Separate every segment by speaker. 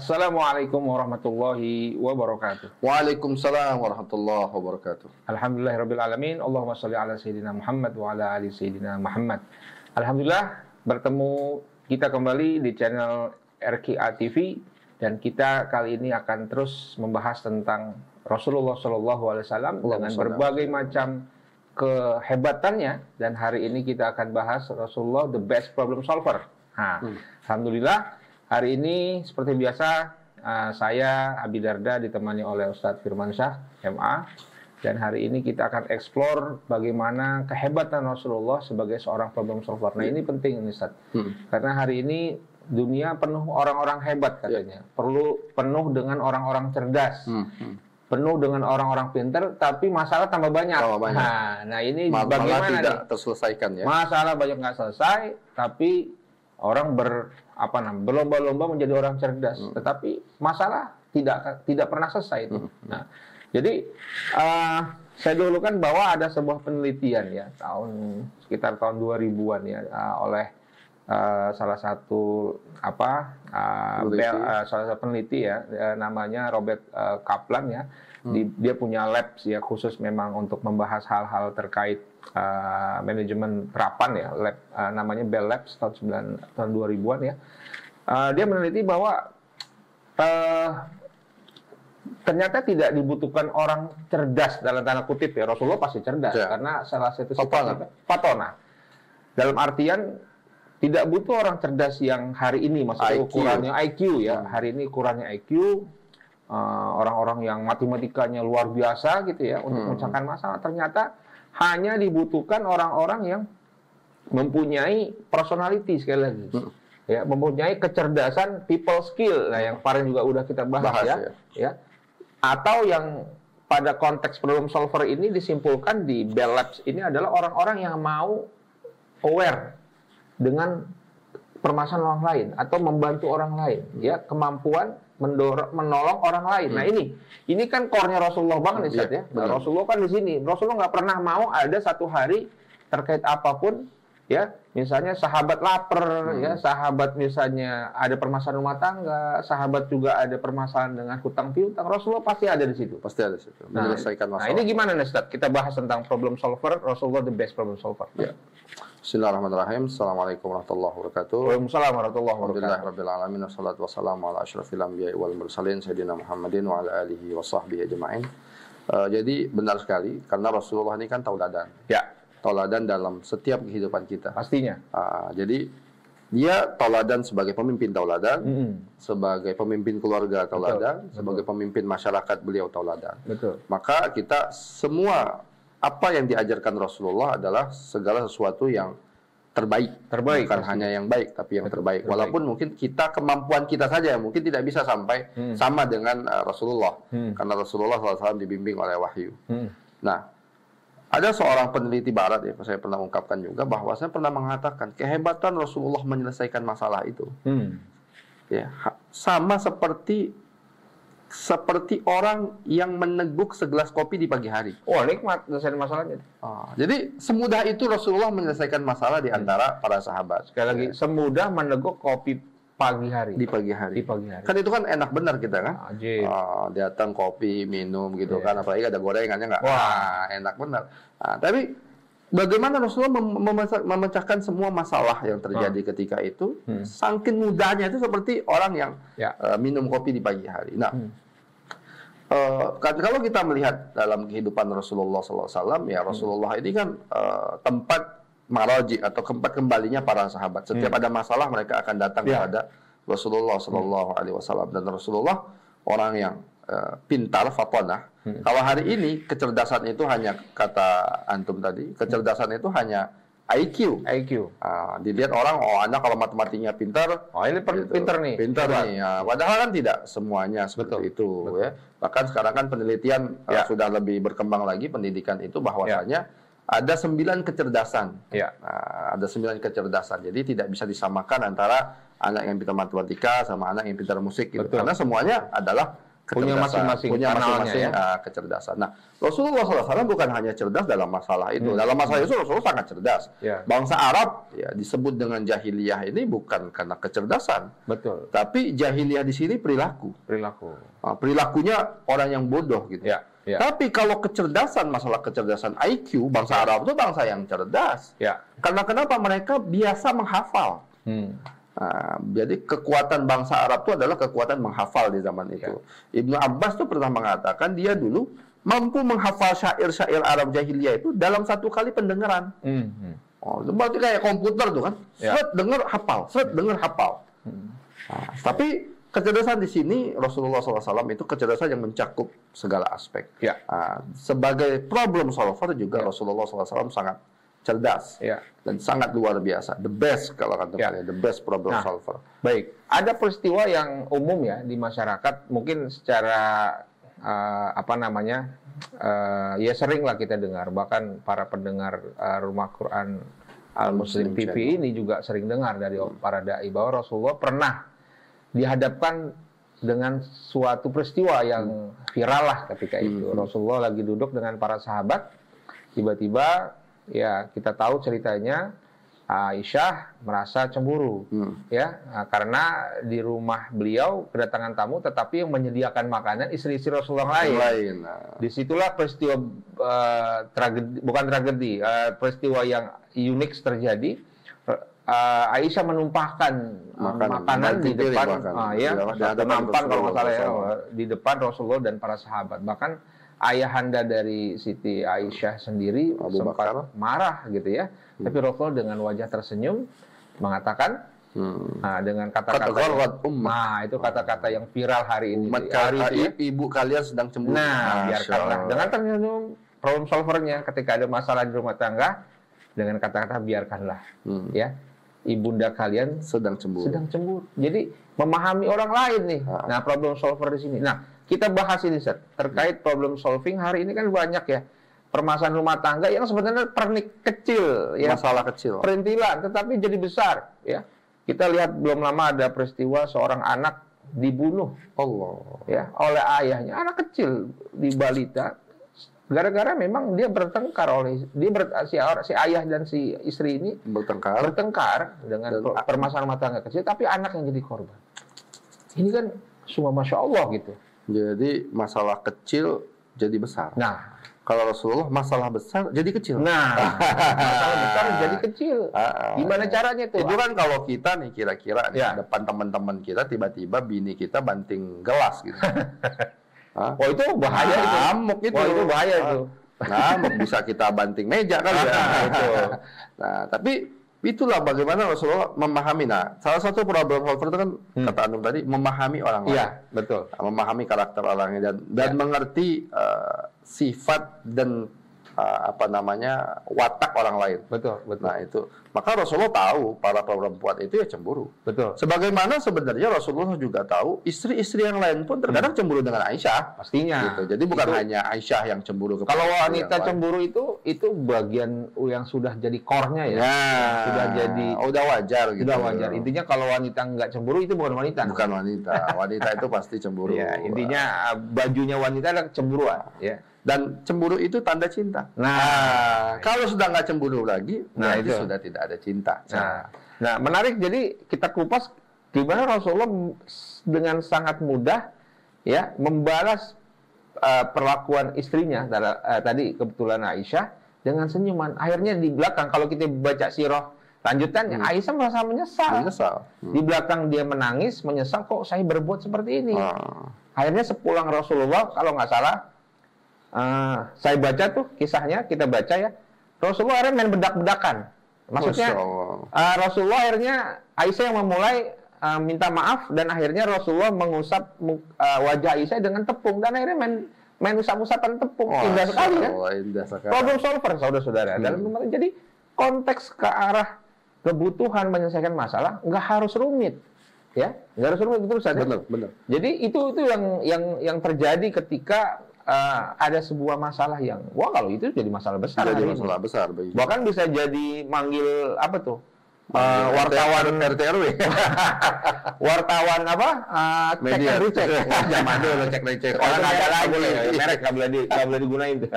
Speaker 1: Assalamualaikum warahmatullahi wabarakatuh.
Speaker 2: Waalaikumsalam warahmatullahi wabarakatuh.
Speaker 1: Alhamdulillahirabbil alamin. Allahumma shalli ala sayyidina Muhammad wa ala ali sayyidina Muhammad. Alhamdulillah bertemu kita kembali di channel RQA TV dan kita kali ini akan terus membahas tentang Rasulullah SAW dengan berbagai macam kehebatannya, dan hari ini kita akan bahas Rasulullah the best problem solver. Alhamdulillah hari ini seperti biasa saya Abi Darda ditemani oleh Ustadz Firmansyah MA, dan hari ini kita akan explore bagaimana kehebatan Rasulullah sebagai seorang problem solver. Nah ini penting ini Ustadz, karena hari ini dunia penuh orang-orang hebat katanya, perlu penuh dengan orang-orang cerdas, penuh dengan orang-orang pintar, tapi masalah tambah banyak. Nah ini bagaimana
Speaker 2: tidak
Speaker 1: nih?
Speaker 2: Terselesaikan ya.
Speaker 1: Masalah banyak nggak selesai, tapi orang berlomba-lomba menjadi orang cerdas, tetapi masalah tidak pernah selesai itu. Nah, jadi saya dulu kan bahwa ada sebuah penelitian ya sekitar tahun 2000-an ya oleh salah satu salah satu peneliti ya namanya Robert Kaplan ya. Dia punya labs ya khusus memang untuk membahas hal-hal terkait manajemen terapan ya, lab namanya Bell Labs tahun 2000-an ya. Dia meneliti bahwa ternyata tidak dibutuhkan orang cerdas dalam tanda kutip ya. Rasulullah pasti cerdas karena salah satu fatona. Dalam artian tidak butuh orang cerdas yang hari ini maksudnya ukurannya IQ ya. Hari ini ukurannya IQ, orang-orang yang matematikanya luar biasa gitu ya untuk memecahkan masalah. Ternyata hanya dibutuhkan orang-orang yang mempunyai personality, sekali lagi ya, mempunyai kecerdasan people skill. Nah yang kemarin juga udah kita bahas ya. Atau yang pada konteks problem solver ini disimpulkan di Bell Labs ini adalah orang-orang yang mau aware dengan permasalahan orang lain atau membantu orang lain ya, kemampuan menolong orang lain. Nah ini kan core-nya Rasulullah banget nih Ustaz ya. Rasulullah kan di sini. Rasulullah nggak pernah mau ada satu hari terkait apapun ya, misalnya sahabat lapar ya, sahabat misalnya ada permasalahan rumah tangga, sahabat juga ada permasalahan dengan hutang piutang, Rasulullah pasti ada di situ.
Speaker 2: Pasti ada di situ. Menyelesaikan masalah.
Speaker 1: Nah ini gimana nih Ustaz? Kita bahas tentang problem solver, Rasulullah the best problem solver.
Speaker 2: Ya. Bismillahirrahmanirrahim. Assalamualaikum warahmatullahi wabarakatuh.
Speaker 1: Waalaikumsalam warahmatullahi wabarakatuh.
Speaker 2: Alhamdulillahirabbil alamin wassalatu wassalamu ala asyrafil anbiya'i wal mursalin sayyidina Muhammadin wa ala alihi wa sahbihi ajma'in. Jadi benar sekali karena Rasulullah ini kan tauladan. Ya, tauladan dalam setiap kehidupan kita.
Speaker 1: Pastinya.
Speaker 2: Jadi dia tauladan sebagai pemimpin tauladan, sebagai pemimpin keluarga tauladan, sebagai pemimpin masyarakat beliau tauladan. Maka kita semua apa yang diajarkan Rasulullah adalah segala sesuatu yang terbaik bukan hanya yang baik tapi yang terbaik. Walaupun mungkin kemampuan kita saja mungkin tidak bisa sampai sama dengan Rasulullah, karena Rasulullah SAW dibimbing oleh wahyu. Nah, ada seorang peneliti barat ya, saya pernah ungkapkan juga bahwa saya pernah mengatakan kehebatan Rasulullah menyelesaikan masalah itu ya sama seperti orang yang meneguk segelas kopi di pagi hari.
Speaker 1: Nikmat selesai masalahnya.
Speaker 2: Jadi semudah itu Rasulullah menyelesaikan masalah di antara para sahabat.
Speaker 1: Sekali lagi, semudah meneguk kopi pagi hari.
Speaker 2: Di pagi hari. Kan itu kan enak benar kita kan. Datang kopi, minum gitu kan. Apalagi ada gorengannya nggak. Wah, enak benar. Tapi bagaimana Rasulullah memecahkan semua masalah yang terjadi ketika itu? Saking mudahnya itu seperti orang yang minum kopi di pagi hari. Nah, kalau kita melihat dalam kehidupan Rasulullah SAW, ya Rasulullah ini kan tempat maraji atau tempat kembalinya para sahabat. Setiap ada masalah mereka akan datang kepada Rasulullah SAW, dan Rasulullah orang yang pintar, fatonah. Kalau hari ini kecerdasan itu hanya kata antum tadi, kecerdasan itu hanya IQ. Dilihat orang, anak kalau matematiknya pintar, ini pintar nih. Padahal kan tidak semuanya seperti itu. Ya. Bahkan sekarang kan penelitian sudah lebih berkembang lagi pendidikan itu, bahwasanya ada 9 kecerdasan. Ada 9 kecerdasan. Jadi tidak bisa disamakan antara anak yang pintar matematika sama anak yang pintar musik. Gitu. Karena semuanya adalah
Speaker 1: punya masing-masing
Speaker 2: kecerdasan. Nah, Rasulullah SAW bukan hanya cerdas dalam masalah itu. Dalam masalah itu Rasulullah sangat cerdas. Bangsa Arab ya disebut dengan jahiliyah ini bukan karena kecerdasan.
Speaker 1: Betul.
Speaker 2: Tapi jahiliyah di sini perilaku. Perilakunya orang yang bodoh gitu. Tapi kalau kecerdasan, masalah kecerdasan IQ, bangsa Arab itu bangsa yang cerdas. Karena kenapa? Mereka biasa menghafal. Jadi kekuatan bangsa Arab itu adalah kekuatan menghafal di zaman itu. Ibnu Abbas tuh pernah mengatakan dia dulu mampu menghafal syair-syair Arab jahiliyah itu dalam satu kali pendengaran. Itu berarti kayak komputer tuh kan. Seret dengar hafal, seret dengar hafal. Tapi kecerdasan di sini Rasulullah SAW itu kecerdasan yang mencakup segala aspek. Sebagai problem solver juga Rasulullah SAW sangat cerdas dan sangat luar biasa. The best kalau katakannya, the best problem solver.
Speaker 1: Baik, ada peristiwa yang umum ya di masyarakat, mungkin secara ya sering lah kita dengar, bahkan para pendengar Rumah Quran Al-Muslim TV ini juga sering dengar dari para dai bahwa Rasulullah pernah dihadapkan dengan suatu peristiwa yang viral lah ketika itu. Rasulullah lagi duduk dengan para sahabat, tiba-tiba ya kita tahu ceritanya Aisyah merasa cemburu karena di rumah beliau kedatangan tamu, tetapi yang menyediakan makanan istri-istri Rasulullah lain. Disitulah peristiwa peristiwa yang unik terjadi. Aisyah menumpahkan makanan di depan, nampan kalau nggak salah ya, di depan Rasulullah dan para sahabat. Bahkan ayahanda dari Siti Aisyah sendiri sempat marah gitu ya. Tapi Rasulullah dengan wajah tersenyum mengatakan dengan kata-kata itu kata-kata yang viral hari ini.
Speaker 2: Ibu kalian sedang cemburu.
Speaker 1: Biarkanlah dengan tersenyum problem solvernya ketika ada masalah di rumah tangga dengan kata-kata biarkanlah ibunda kalian sedang cemburu. Jadi memahami orang lain nih. Nah, problem solver di sini. Nah, kita bahas ini terkait problem solving hari ini kan banyak ya permasalahan rumah tangga yang sebenarnya pernik kecil ya,
Speaker 2: masalah kecil,
Speaker 1: perintilan, tetapi jadi besar ya. Kita lihat belum lama ada peristiwa seorang anak dibunuh oleh ayahnya, anak kecil di balita. Gara-gara memang dia bertengkar si ayah dan si istri ini bertengkar dengan permasalahan rumah tangga kecil, tapi anak yang jadi korban. Ini kan semua Masya Allah gitu.
Speaker 2: Jadi masalah kecil jadi besar.
Speaker 1: Nah,
Speaker 2: kalau Rasulullah masalah besar jadi kecil.
Speaker 1: Masalah besar jadi kecil. Gimana caranya tuh?
Speaker 2: Itu kan kalau kita nih kira-kira depan teman-teman kita tiba-tiba bini kita banting gelas gitu.
Speaker 1: Itu bahaya itu.
Speaker 2: Ngamuk itu.
Speaker 1: Itu bahaya itu.
Speaker 2: Ngamuk bisa kita banting meja kan ya. Nah, tapi itulah bagaimana Rasulullah memahami. Nah, salah satu problem solver itu kan kata Antum tadi memahami orang lain.
Speaker 1: Iya, betul.
Speaker 2: Memahami karakter orangnya dan mengerti sifat dan watak orang lain.
Speaker 1: Betul.
Speaker 2: Nah, itu. Maka Rasulullah tahu para perempuan itu ya cemburu.
Speaker 1: Betul.
Speaker 2: Sebagaimana sebenarnya Rasulullah juga tahu istri-istri yang lain pun terkadang cemburu dengan Aisyah.
Speaker 1: Pastinya.
Speaker 2: Gitu. Jadi bukan hanya Aisyah yang cemburu kepada
Speaker 1: kalau wanita cemburu itu bagian yang sudah jadi core-nya ya. Sudah jadi
Speaker 2: udah wajar gitu.
Speaker 1: Sudah wajar. Intinya kalau wanita nggak cemburu itu bukan wanita.
Speaker 2: Bukan wanita. Wanita itu pasti cemburu.
Speaker 1: Ya, intinya bajunya wanita adalah cemburuan, ya.
Speaker 2: Dan cemburu itu tanda cinta. Kalau sudah nggak cemburu lagi, itu sudah tidak ada cinta.
Speaker 1: Nah, menarik. Jadi kita kupas gimana Rasulullah dengan sangat mudah ya membalas perlakuan istrinya tadi kebetulan Aisyah dengan senyuman. Akhirnya di belakang kalau kita baca sirah lanjutannya Aisyah merasa menyesal. Di belakang dia menangis, menyesal kok saya berbuat seperti ini. Akhirnya sepulang Rasulullah kalau nggak salah saya baca tuh kisahnya, kita baca ya. Rasulullah akhirnya main bedak-bedakan. Maksudnya Rasulullah akhirnya Aisyah yang memulai minta maaf dan akhirnya Rasulullah mengusap wajah Aisyah dengan tepung dan akhirnya main usap-usapan tepung. Indah sekali kan? Problem solver saudara-saudara. Jadi konteks ke arah kebutuhan menyelesaikan masalah nggak harus rumit. Ya, nggak harus rumit, betul saja.
Speaker 2: Benar.
Speaker 1: Jadi itu yang terjadi ketika ada sebuah masalah yang kalau itu jadi masalah besar.
Speaker 2: Jadi masalah besar.
Speaker 1: Bahkan bisa jadi manggil wartawan
Speaker 2: RT RW.
Speaker 1: wartawan apa? Cek
Speaker 2: Media.
Speaker 1: and recheck.
Speaker 2: Zaman dulu cek recek.
Speaker 1: Orang
Speaker 2: Orang
Speaker 1: ada lagi,
Speaker 2: boleh.
Speaker 1: merek nggak boleh digunain tuh.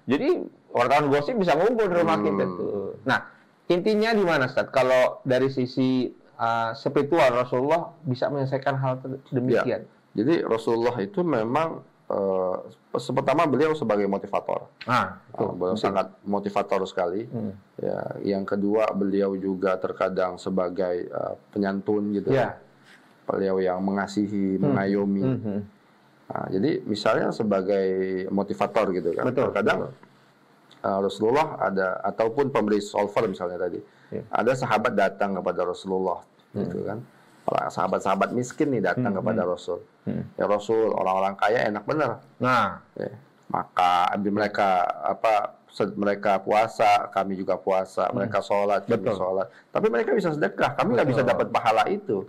Speaker 1: Jadi wartawan gosip bisa ngumpul di rumah kita tuh. Nah, intinya di mana, Ustaz? Kalau dari sisi spiritual Rasulullah bisa menyelesaikan hal demikian.
Speaker 2: Ya. Jadi Rasulullah itu memang pertama beliau sebagai motivator. Beliau sangat motivator sekali. Ya, yang kedua beliau juga terkadang sebagai penyantun gitu.
Speaker 1: Ya.
Speaker 2: Beliau yang mengasihi, mengayomi. Nah, jadi misalnya sebagai motivator gitu kan.
Speaker 1: Betul.
Speaker 2: Terkadang Rasulullah ada ataupun pemberi solver misalnya tadi.
Speaker 1: Ya.
Speaker 2: Ada sahabat datang kepada Rasulullah gitu kan. Sahabat-sahabat miskin nih datang kepada Rasul. Ya Rasul, orang-orang kaya enak bener.
Speaker 1: Nah,
Speaker 2: Maka mereka puasa, kami juga puasa. Mereka sholat, kami sholat. Tapi mereka bisa sedekah, kami nggak bisa dapat pahala itu.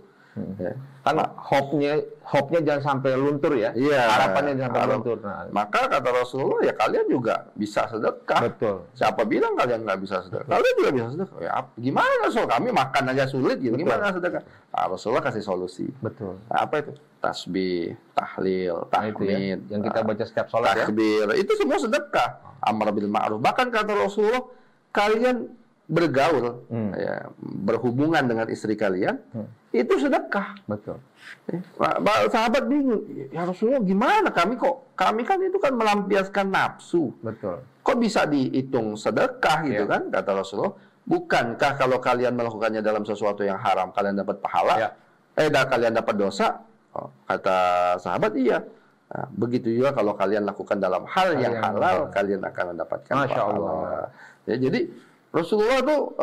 Speaker 1: Kan hope-nya jangan sampai luntur ya.
Speaker 2: Iya.
Speaker 1: Harapannya jangan sampai luntur. Nah,
Speaker 2: maka kata Rasulullah, ya kalian juga bisa sedekah.
Speaker 1: betul.
Speaker 2: Siapa bilang kalian nggak bisa sedekah? Kalian juga bisa sedekah. Ya, gimana Rasul? Kami makan aja sulit gitu. Gimana sedekah? Nah, Rasulullah kasih solusi.
Speaker 1: Betul.
Speaker 2: Nah, apa itu? Tasbih, tahlil, tahmid,
Speaker 1: yang kita baca setiap sholat ya.
Speaker 2: takbir. Itu semua sedekah. Amar bil ma'ruf. Bahkan kata Rasulullah, kalian bergaul, ya, berhubungan dengan istri kalian, itu sedekah.
Speaker 1: Betul.
Speaker 2: Sahabat bingung, ya Rasulullah gimana? Kami kan itu kan melampiaskan nafsu.
Speaker 1: Betul.
Speaker 2: Kok bisa dihitung sedekah gitu
Speaker 1: Ya.
Speaker 2: kan? Kata Rasulullah, bukankah kalau kalian melakukannya dalam sesuatu yang haram kalian dapat pahala?
Speaker 1: Ya.
Speaker 2: Kalian dapat dosa? Kata sahabat, iya. Nah, begitu juga kalau kalian lakukan dalam hal yang halal, kalian akan mendapatkan
Speaker 1: Masya
Speaker 2: pahala.
Speaker 1: Allah.
Speaker 2: Ya, jadi Rasulullah tuh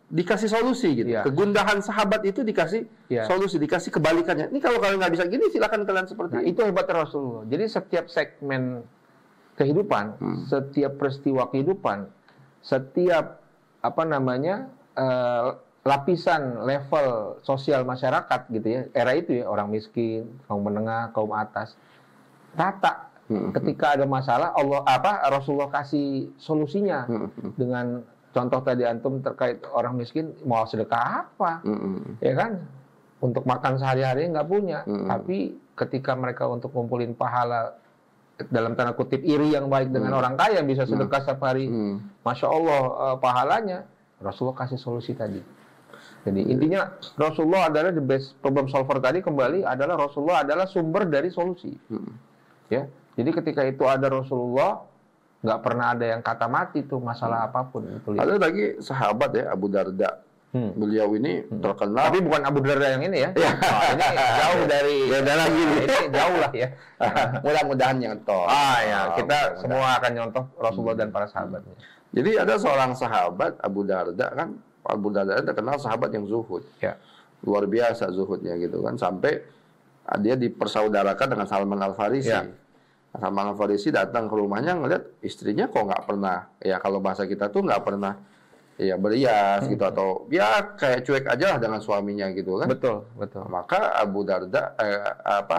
Speaker 2: dikasih solusi gitu.
Speaker 1: Ya.
Speaker 2: Kegundahan sahabat itu dikasih solusi, dikasih kebalikannya. Ini kalau kalian nggak bisa gini, silakan kalian seperti
Speaker 1: Nah, itu hebatnya Rasulullah. Jadi setiap segmen kehidupan, setiap peristiwa kehidupan, setiap lapisan level sosial masyarakat gitu ya, era itu ya, orang miskin, kaum menengah, kaum atas, rata. Ketika ada masalah, Rasulullah kasih solusinya dengan contoh tadi antum terkait orang miskin mau sedekah apa, ya kan? Untuk makan sehari-hari nggak punya, tapi ketika mereka untuk ngumpulin pahala dalam tanda kutip iri yang baik dengan orang kaya bisa sedekah setiap hari, masya Allah pahalanya, Rasulullah kasih solusi tadi. Jadi intinya Rasulullah adalah the best problem solver tadi, kembali adalah Rasulullah adalah sumber dari solusi. Ya, jadi ketika itu ada Rasulullah, nggak pernah ada yang kata mati tuh masalah apapun.
Speaker 2: Ada lagi sahabat ya, Abu Darda. Beliau ini terkenal.
Speaker 1: Tapi bukan Abu Darda yang ini ya. Ini jauh dari.
Speaker 2: Beda lagi.
Speaker 1: Ini jauh lah ya.
Speaker 2: Mudah-mudahan nyontoh.
Speaker 1: Kita semua akan nyontoh Rasulullah dan para sahabatnya.
Speaker 2: Jadi ada seorang sahabat Abu Darda kan. Abu Darda terkenal sahabat yang zuhud.
Speaker 1: Ya.
Speaker 2: Luar biasa zuhudnya gitu kan. Sampai dia dipersaudarakan dengan Salman Al-Farisi.
Speaker 1: Ya.
Speaker 2: Salman Al-Farisi datang ke rumahnya ngeliat istrinya kok nggak pernah, ya kalau bahasa kita tuh nggak pernah ya berias gitu, atau ya kayak cuek aja lah dengan suaminya gitu kan.
Speaker 1: Betul.
Speaker 2: Maka Abu Darda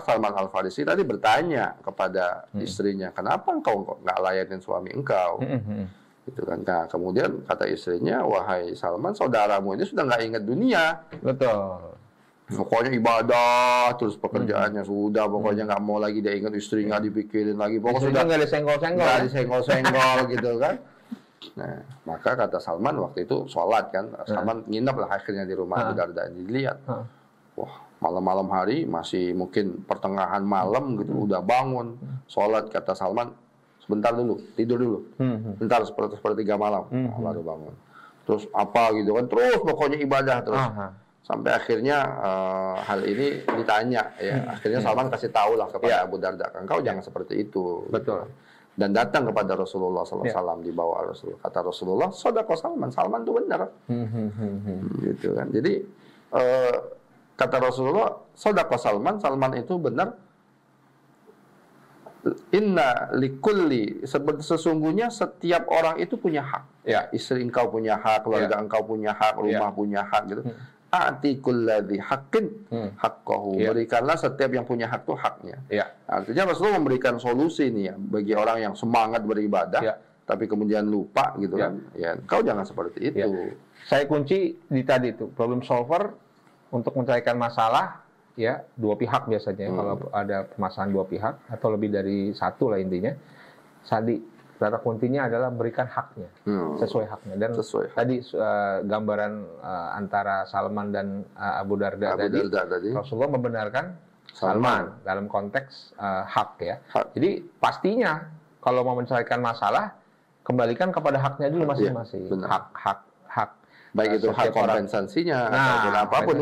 Speaker 2: Salman Al-Farisi tadi bertanya kepada istrinya, kenapa engkau nggak layanin suami engkau? Gitu kan. Nah, kemudian kata istrinya, wahai Salman, saudaramu ini sudah nggak ingat dunia.
Speaker 1: Betul.
Speaker 2: Pokoknya ibadah, terus pekerjaannya sudah, pokoknya nggak mau lagi dia ingat istri, nggak dipikirin lagi. Pokoknya sudah
Speaker 1: nggak
Speaker 2: disenggol-senggol gitu kan. Nah, maka kata Salman waktu itu sholat kan, Salman nginep lah akhirnya di rumah Abu Darda. Dilihat, wah malam-malam hari masih mungkin pertengahan malam gitu, udah bangun sholat. Kata Salman, sebentar dulu, tidur dulu, bentar sepertiga malam, baru bangun. Terus apa gitu kan, terus pokoknya ibadah terus. Sampai akhirnya hal ini ditanya ya. Akhirnya Salman kasih tahu lah kepada Abu Darda, engkau jangan seperti itu.
Speaker 1: Betul.
Speaker 2: Dan datang kepada Rasulullah SAW di bawah Rasulullah. Kata Rasulullah, sodako Salman itu benar. Gitu kan. Jadi kata Rasulullah, sodako Salman itu benar. Inna likulli, sesungguhnya setiap orang itu punya hak. Ya, istri engkau punya hak, keluarga engkau punya hak, rumah punya hak gitu. A'ti kulladzi haqqin haqqahu. Berikanlah setiap yang punya hak itu haknya. Artinya Rasulullah memberikan solusi nih ya bagi orang yang semangat beribadah, tapi kemudian lupa gitu kan. Ya, kau jangan seperti itu.
Speaker 1: Saya kunci di tadi itu, problem solver untuk menyelesaikan masalah, ya, dua pihak biasanya. Kalau ada permasalahan dua pihak atau lebih dari satu lah intinya. Kata kuncinya adalah berikan haknya, sesuai haknya. Dan tadi gambaran antara Salman dan Abu Darda tadi, Rasulullah membenarkan Salman dalam konteks hak ya. Jadi pastinya kalau mau menyelesaikan masalah, kembalikan kepada haknya dulu masing-masing. Hak.
Speaker 2: Baik itu hak kompensasinya, apapun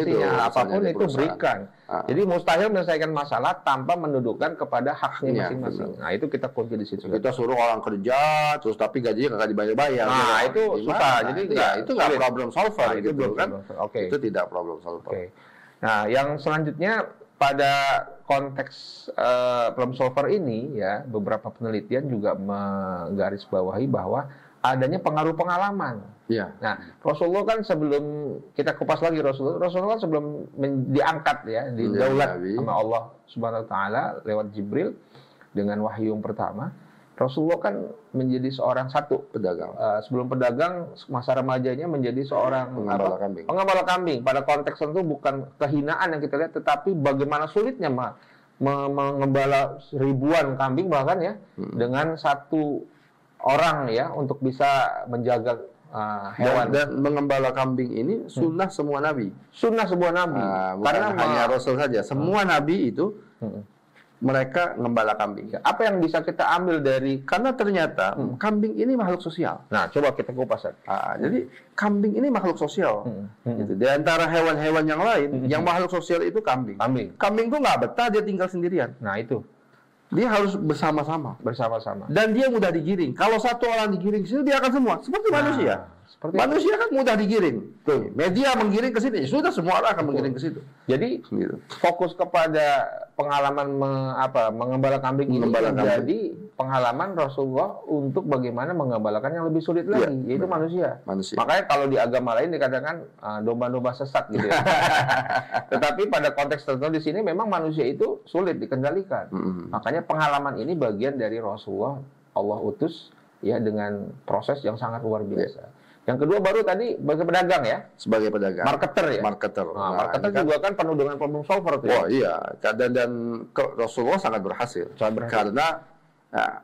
Speaker 2: itu berikan.
Speaker 1: Jadi mustahil menyelesaikan masalah tanpa mendudukkan kepada haknya masing-masing. Nah, itu kita kunci di situ.
Speaker 2: Kita suruh orang kerja, terus tapi gajinya nggak dibayar-bayar.
Speaker 1: Nah, itu susah. Jadi
Speaker 2: itu nggak problem solver gitu kan.
Speaker 1: Itu
Speaker 2: tidak problem solver.
Speaker 1: Nah, yang selanjutnya pada konteks problem solver ini ya, beberapa penelitian juga menggarisbawahi bahwa adanya pengaruh pengalaman. Nah, Rasulullah kan sebelum kita kupas lagi Rasulullah kan sebelum diangkat ya, didaulat sama Allah Subhanahu wa taala lewat Jibril dengan wahyu yang pertama, Rasulullah kan menjadi seorang pedagang. Sebelum pedagang, masa remajanya menjadi seorang pengembala kambing. Pada konteks tentu bukan kehinaan yang kita lihat, tetapi bagaimana sulitnya mengembala ribuan kambing bahkan ya, dengan satu orang ya untuk bisa menjaga hewan.
Speaker 2: Dan mengembala kambing ini sunnah semua nabi.
Speaker 1: Sunnah semua nabi.
Speaker 2: Karena hanya Rasul saja. Semua nabi itu mereka ngembala kambing.
Speaker 1: Apa yang bisa kita ambil dari?
Speaker 2: Karena ternyata kambing ini makhluk sosial.
Speaker 1: Nah, coba kita kupas.
Speaker 2: Jadi kambing ini makhluk sosial. Gitu. Di antara hewan-hewan yang lain, yang makhluk sosial itu kambing. Kambing itu nggak betah dia tinggal sendirian.
Speaker 1: Nah, itu.
Speaker 2: Dia harus bersama-sama. Dan dia mudah digiring. Kalau satu orang digiring ke sini, dia akan semua. Seperti manusia. Manusia kan mudah digiring. Tuh, media menggiring ke sini, sudah semua orang akan menggiring ke situ.
Speaker 1: Jadi fokus kepada pengalaman mengembala kambing ini menjadi pengalaman Rasulullah untuk bagaimana mengembalakan yang lebih sulit lagi, yaitu manusia. Makanya kalau di agama lain dikatakan domba-domba sesat gitu ya. Tetapi pada konteks tertentu di sini memang manusia itu sulit dikendalikan. Makanya pengalaman ini bagian dari Rasulullah, Allah utus ya dengan proses yang sangat luar biasa. Yang kedua baru tadi sebagai pedagang ya.
Speaker 2: Sebagai pedagang.
Speaker 1: Marketer ya.
Speaker 2: Marketer.
Speaker 1: Marketer juga kan penuh dengan problem solver tuh.
Speaker 2: Oh iya. Dan Rasulullah sangat berhasil. Karena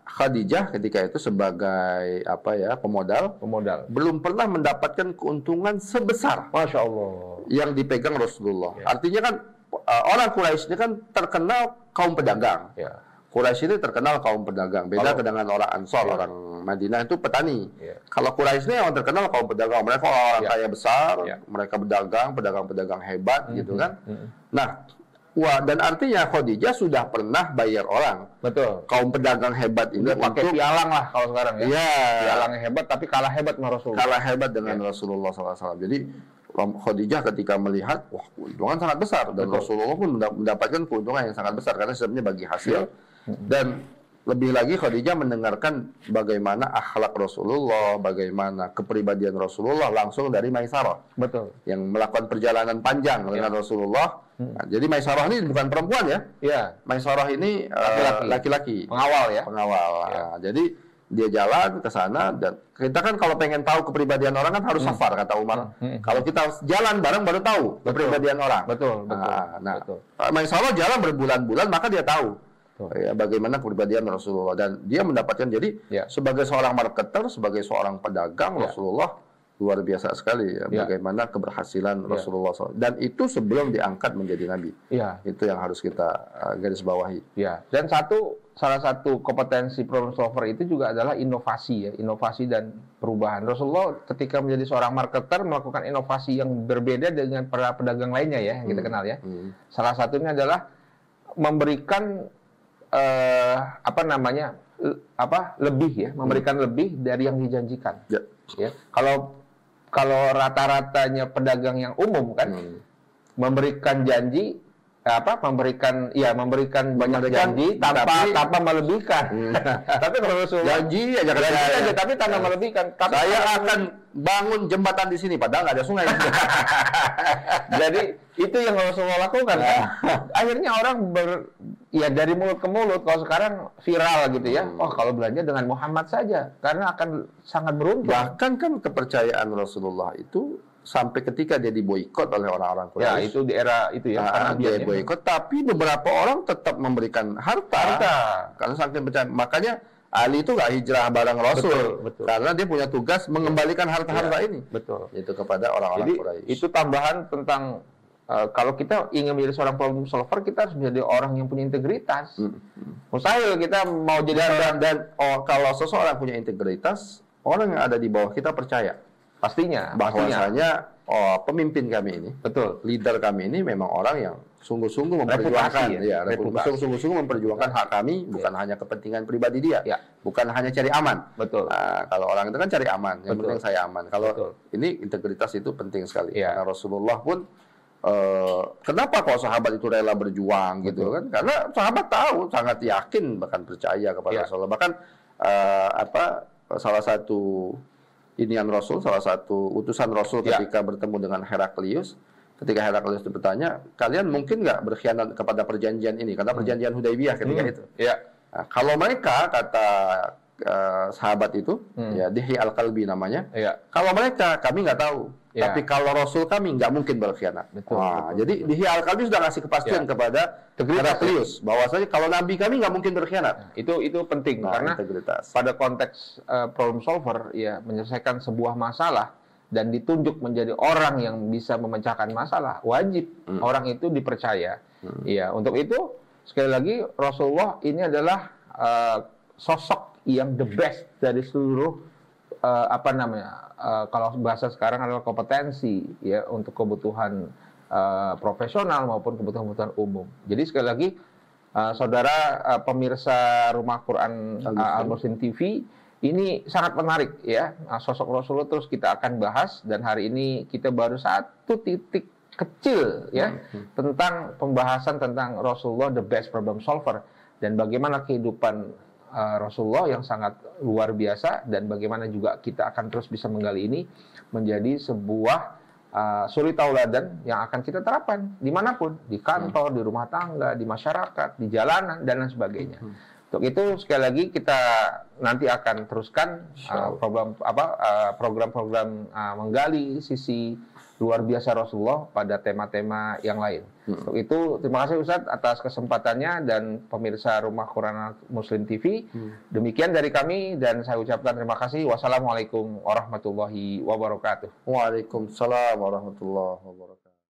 Speaker 2: Khadijah ketika itu sebagai pemodal belum pernah mendapatkan keuntungan sebesar.
Speaker 1: Masya Allah.
Speaker 2: Yang dipegang Rasulullah. Artinya kan orang Quraisy ini kan terkenal kaum pedagang. Quraisy itu terkenal kaum pedagang. Beda dengan orang Ansor, orang Madinah itu petani. Kalau Quraisy ini yang terkenal kaum pedagang. Mereka orang kaya besar, mereka pedagang-pedagang hebat gitu kan. Nah, dan artinya Khadijah sudah pernah bayar orang.
Speaker 1: Betul.
Speaker 2: Kaum pedagang hebat ini
Speaker 1: pakai pialang lah kalau sekarang ya.
Speaker 2: Iya.
Speaker 1: Pialangnya hebat tapi kalah hebat sama Rasulullah.
Speaker 2: Kalah hebat dengan Rasulullah SAW. Jadi Khadijah ketika melihat, wah keuntungan sangat besar. Dan Rasulullah pun mendapatkan keuntungan yang sangat besar. Karena sebenarnya bagi hasil. Dan lebih lagi Khadijah mendengarkan bagaimana akhlak Rasulullah, bagaimana kepribadian Rasulullah langsung dari Maisarah.
Speaker 1: Betul.
Speaker 2: Yang melakukan perjalanan panjang dengan Rasulullah. Nah, jadi Maisarah ini bukan perempuan ya. Maisarah ini laki-laki.
Speaker 1: Pengawal ya.
Speaker 2: Pengawal. Nah, jadi dia jalan ke sana dan kita kan kalau pengen tahu kepribadian orang kan harus safar kata Umar. Kalau kita harus jalan bareng baru tahu kepribadian orang.
Speaker 1: Betul.
Speaker 2: Maisarah jalan berbulan-bulan maka dia tahu. Ya, bagaimana kepribadian Rasulullah dan dia mendapatkan jadi sebagai seorang marketer, sebagai seorang pedagang Rasulullah luar biasa sekali ya, bagaimana keberhasilan Rasulullah SAW. Dan itu sebelum diangkat menjadi nabi. Itu yang harus kita garis bawahi.
Speaker 1: Dan salah satu kompetensi problem solver itu juga adalah inovasi ya, inovasi dan perubahan. Rasulullah ketika menjadi seorang marketer melakukan inovasi yang berbeda dengan para pedagang lainnya ya, yang kita kenal ya. Salah satunya adalah memberikan lebih ya, memberikan lebih dari yang dijanjikan. Ya. Kalau rata-ratanya pedagang yang umum kan memberikan janji memberikan banyak janji tanpa melebihkan. Tapi kalau Rasulullah
Speaker 2: janji aja
Speaker 1: tapi tanpa melebihkan. Tapi
Speaker 2: saya akan bangun jembatan di sini padahal nggak ada sungai.
Speaker 1: Jadi itu yang Rasulullah lakukan kan. Akhirnya orang dari mulut ke mulut. Kalau sekarang viral gitu ya. Oh, kalau belanja dengan Muhammad saja karena akan sangat beruntung.
Speaker 2: Bahkan kan kepercayaan Rasulullah itu sampai ketika dia diboikot oleh orang-orang Quraisy.
Speaker 1: Ya, itu di era itu ya.
Speaker 2: Karena dia boikot, tapi beberapa orang tetap memberikan harta. Karena saking percaya. Makanya Ali itu nggak hijrah bareng Rasul.
Speaker 1: Betul.
Speaker 2: Karena dia punya tugas mengembalikan harta-harta ini.
Speaker 1: Betul.
Speaker 2: Itu kepada orang-orang Quraisy.
Speaker 1: Itu tambahan tentang kalau kita ingin menjadi seorang problem solver, kita harus menjadi orang yang punya integritas. Mustahil kita mau jadi
Speaker 2: kalau seseorang punya integritas, orang yang ada di bawah kita percaya.
Speaker 1: Pastinya.
Speaker 2: Bahwasanya pemimpin kami ini,
Speaker 1: betul,
Speaker 2: leader kami ini memang orang yang sungguh-sungguh memperjuangkan, sungguh-sungguh memperjuangkan hak kami, bukan hanya kepentingan pribadi dia, bukan hanya cari aman.
Speaker 1: Betul.
Speaker 2: Kalau orang itu kan cari aman, yang penting saya aman. Kalau ini integritas itu penting sekali. Karena Rasulullah pun kenapa kok sahabat itu rela berjuang gitu kan? Karena sahabat tahu, sangat yakin, bahkan percaya kepada Rasulullah. Bahkan salah satu Rasul, salah satu utusan Rasul ketika bertemu dengan Heraklius, ketika Heraklius bertanya, kalian mungkin nggak berkhianat kepada perjanjian ini? Karena perjanjian Hudaybiyah ketika itu. Nah, kalau mereka, kata sahabat itu, Dihya Al-Kalbi namanya, kalau mereka, kami nggak tahu. Tapi kalau Rasul kami nggak mungkin berkhianat.
Speaker 1: Betul.
Speaker 2: Jadi Dihya Al-Kalbi sudah ngasih kepastian kepada Heraklius bahwasanya kalau Nabi kami nggak mungkin berkhianat.
Speaker 1: Itu penting karena
Speaker 2: integritas.
Speaker 1: Pada konteks problem solver menyelesaikan sebuah masalah dan ditunjuk menjadi orang yang bisa memecahkan masalah, wajib orang itu dipercaya. Untuk itu sekali lagi Rasulullah ini adalah sosok yang the best dari seluruh kalau bahasa sekarang adalah kompetensi untuk kebutuhan profesional maupun kebutuhan umum. Jadi sekali lagi saudara pemirsa Rumah Quran Al-Muslim TV, ini sangat menarik sosok Rasulullah terus kita akan bahas, dan hari ini kita baru satu titik kecil tentang pembahasan tentang Rasulullah the best problem solver dan bagaimana kehidupan Rasulullah yang sangat luar biasa, dan bagaimana juga kita akan terus bisa menggali ini menjadi sebuah suri tauladan yang akan kita terapkan dimanapun, di kantor, di rumah tangga, di masyarakat, di jalanan, dan lain sebagainya. Untuk itu sekali lagi kita nanti akan teruskan program-program menggali sisi luar biasa Rasulullah pada tema-tema yang lain. Untuk itu terima kasih Ustadz atas kesempatannya dan pemirsa Rumah Quran Muslim TV. Demikian dari kami dan saya ucapkan terima kasih. Wassalamualaikum warahmatullahi wabarakatuh.
Speaker 2: Waalaikumsalam warahmatullahi wabarakatuh.